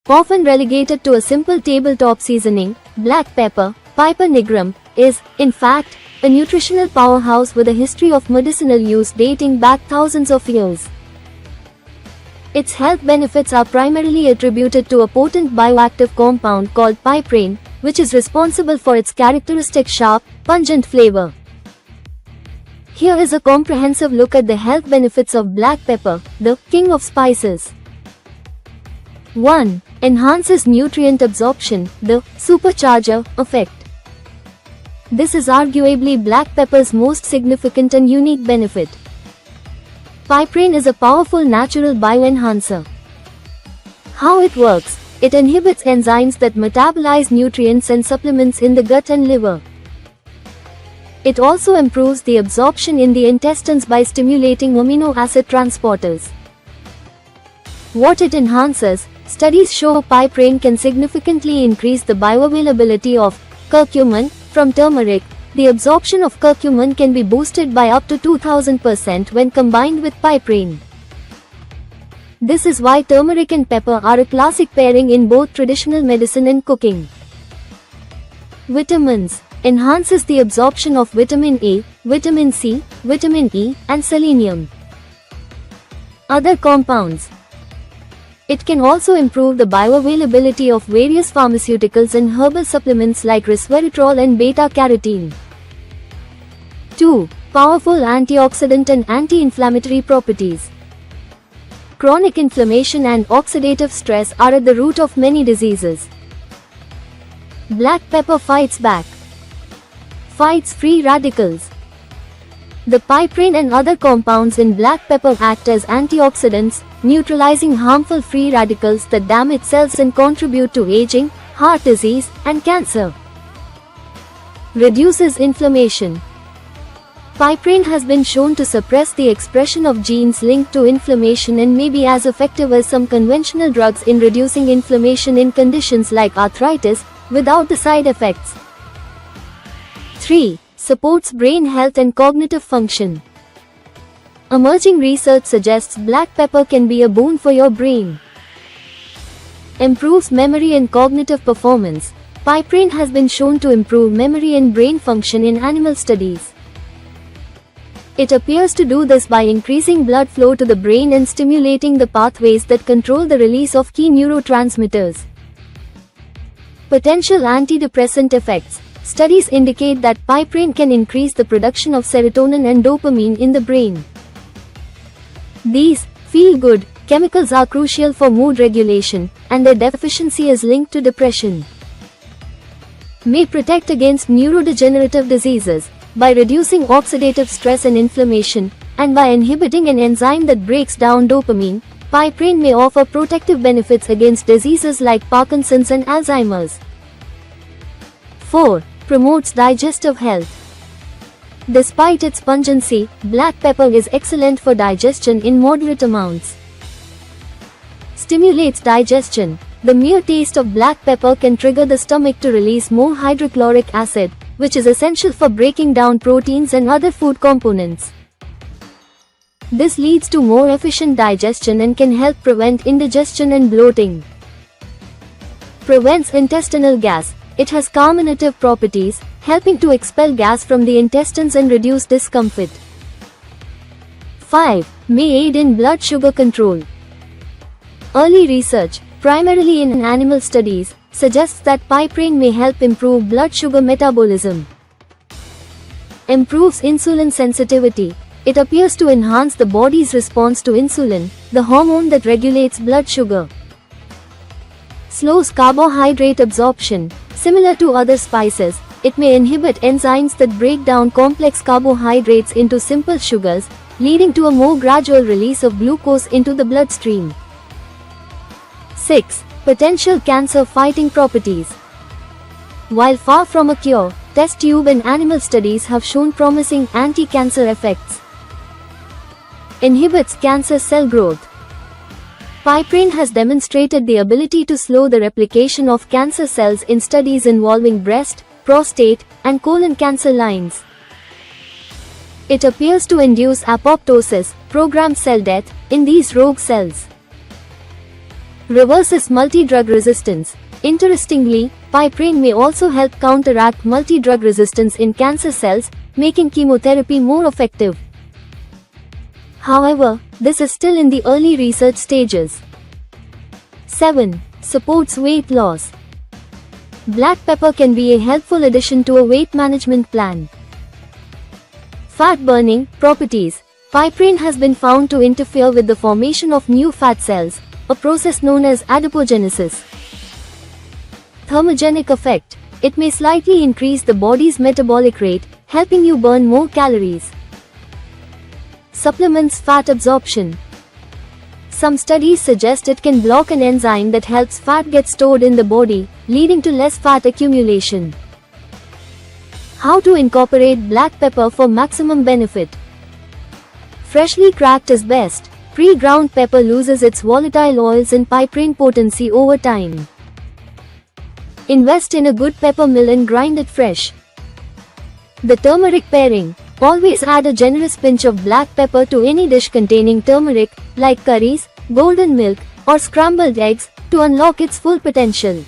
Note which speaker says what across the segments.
Speaker 1: Often relegated to a simple tabletop seasoning, black pepper, Piper nigrum, is, in fact, a nutritional powerhouse with a history of medicinal use dating back thousands of years. Its health benefits are primarily attributed to a potent bioactive compound called piperine, which is responsible for its characteristic sharp, pungent flavor. Here is a comprehensive look at the health benefits of black pepper, the king of spices. 1. Enhances nutrient absorption, the supercharger effect. This is arguably black pepper's most significant and unique benefit. Piperine is a powerful natural bioenhancer. How it works? It inhibits enzymes that metabolize nutrients and supplements in the gut and liver. It also improves the absorption in the intestines by stimulating amino acid transporters. What it enhances? Studies show piperine can significantly increase the bioavailability of curcumin from turmeric. The absorption of curcumin can be boosted by up to 2000% when combined with piperine. This is why turmeric and pepper are a classic pairing in both traditional medicine and cooking. Vitamins. Enhances the absorption of vitamin A, vitamin C, vitamin E, and selenium. Other compounds. It can also improve the bioavailability of various pharmaceuticals and herbal supplements like resveratrol and beta-carotene. 2. Powerful antioxidant and anti-inflammatory properties. Chronic inflammation and oxidative stress are at the root of many diseases. Black pepper fights back. Fights free radicals. The piperine and other compounds in black pepper act as antioxidants, neutralizing harmful free radicals that damage cells and contribute to aging, heart disease, and cancer. Reduces inflammation. Piperine has been shown to suppress the expression of genes linked to inflammation and may be as effective as some conventional drugs in reducing inflammation in conditions like arthritis, without the side effects. 3. Supports brain health and cognitive function. Emerging research suggests black pepper can be a boon for your brain. Improves memory and cognitive performance. Piperine has been shown to improve memory and brain function in animal studies. It appears to do this by increasing blood flow to the brain and stimulating the pathways that control the release of key neurotransmitters. Potential antidepressant effects. Studies indicate that piperine can increase the production of serotonin and dopamine in the brain. These feel-good chemicals are crucial for mood regulation, and their deficiency is linked to depression. May protect against neurodegenerative diseases by reducing oxidative stress and inflammation, and by inhibiting an enzyme that breaks down dopamine. Piperine may offer protective benefits against diseases like Parkinson's and Alzheimer's. 4. Promotes digestive health. Despite its pungency, black pepper is excellent for digestion in moderate amounts. Stimulates digestion. The mere taste of black pepper can trigger the stomach to release more hydrochloric acid, which is essential for breaking down proteins and other food components. This leads to more efficient digestion and can help prevent indigestion and bloating. Prevents intestinal gas. It has carminative properties, helping to expel gas from the intestines and reduce discomfort. 5. May aid in blood sugar control. Early research, primarily in animal studies, suggests that piperine may help improve blood sugar metabolism. Improves insulin sensitivity. It appears to enhance the body's response to insulin, the hormone that regulates blood sugar. Slows carbohydrate absorption. Similar to other spices, it may inhibit enzymes that break down complex carbohydrates into simple sugars, leading to a more gradual release of glucose into the bloodstream. 6. Potential cancer-fighting properties. While far from a cure, test tube and animal studies have shown promising anti-cancer effects. Inhibits cancer cell growth. Piperine has demonstrated the ability to slow the replication of cancer cells in studies involving breast, prostate, and colon cancer lines. It appears to induce apoptosis, programmed cell death, in these rogue cells. Reverses multi-drug resistance. Interestingly, piperine may also help counteract multi-drug resistance in cancer cells, making chemotherapy more effective. However, this is still in the early research stages. 7. Supports weight loss. Black pepper can be a helpful addition to a weight management plan. Fat-burning properties. Piperine has been found to interfere with the formation of new fat cells, a process known as adipogenesis. Thermogenic effect. It may slightly increase the body's metabolic rate, helping you burn more calories. Supplements fat absorption. Some studies suggest it can block an enzyme that helps fat get stored in the body, leading to less fat accumulation. How to incorporate black pepper for maximum benefit. Freshly cracked is best. Pre-ground pepper loses its volatile oils and piperine potency over time. Invest in a good pepper mill and grind it fresh. The turmeric pairing. Always add a generous pinch of black pepper to any dish containing turmeric, like curries, golden milk, or scrambled eggs, to unlock its full potential.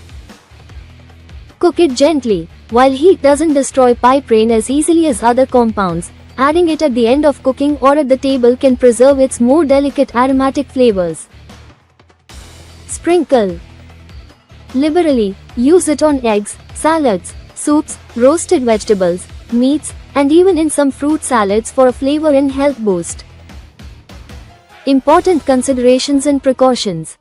Speaker 1: Cook it gently. While heat doesn't destroy piperine as easily as other compounds, adding it at the end of cooking or at the table can preserve its more delicate aromatic flavors. Sprinkle liberally. Use it on eggs, salads, soups, roasted vegetables, meats, and even in some fruit salads for a flavor and health boost. Important considerations and precautions.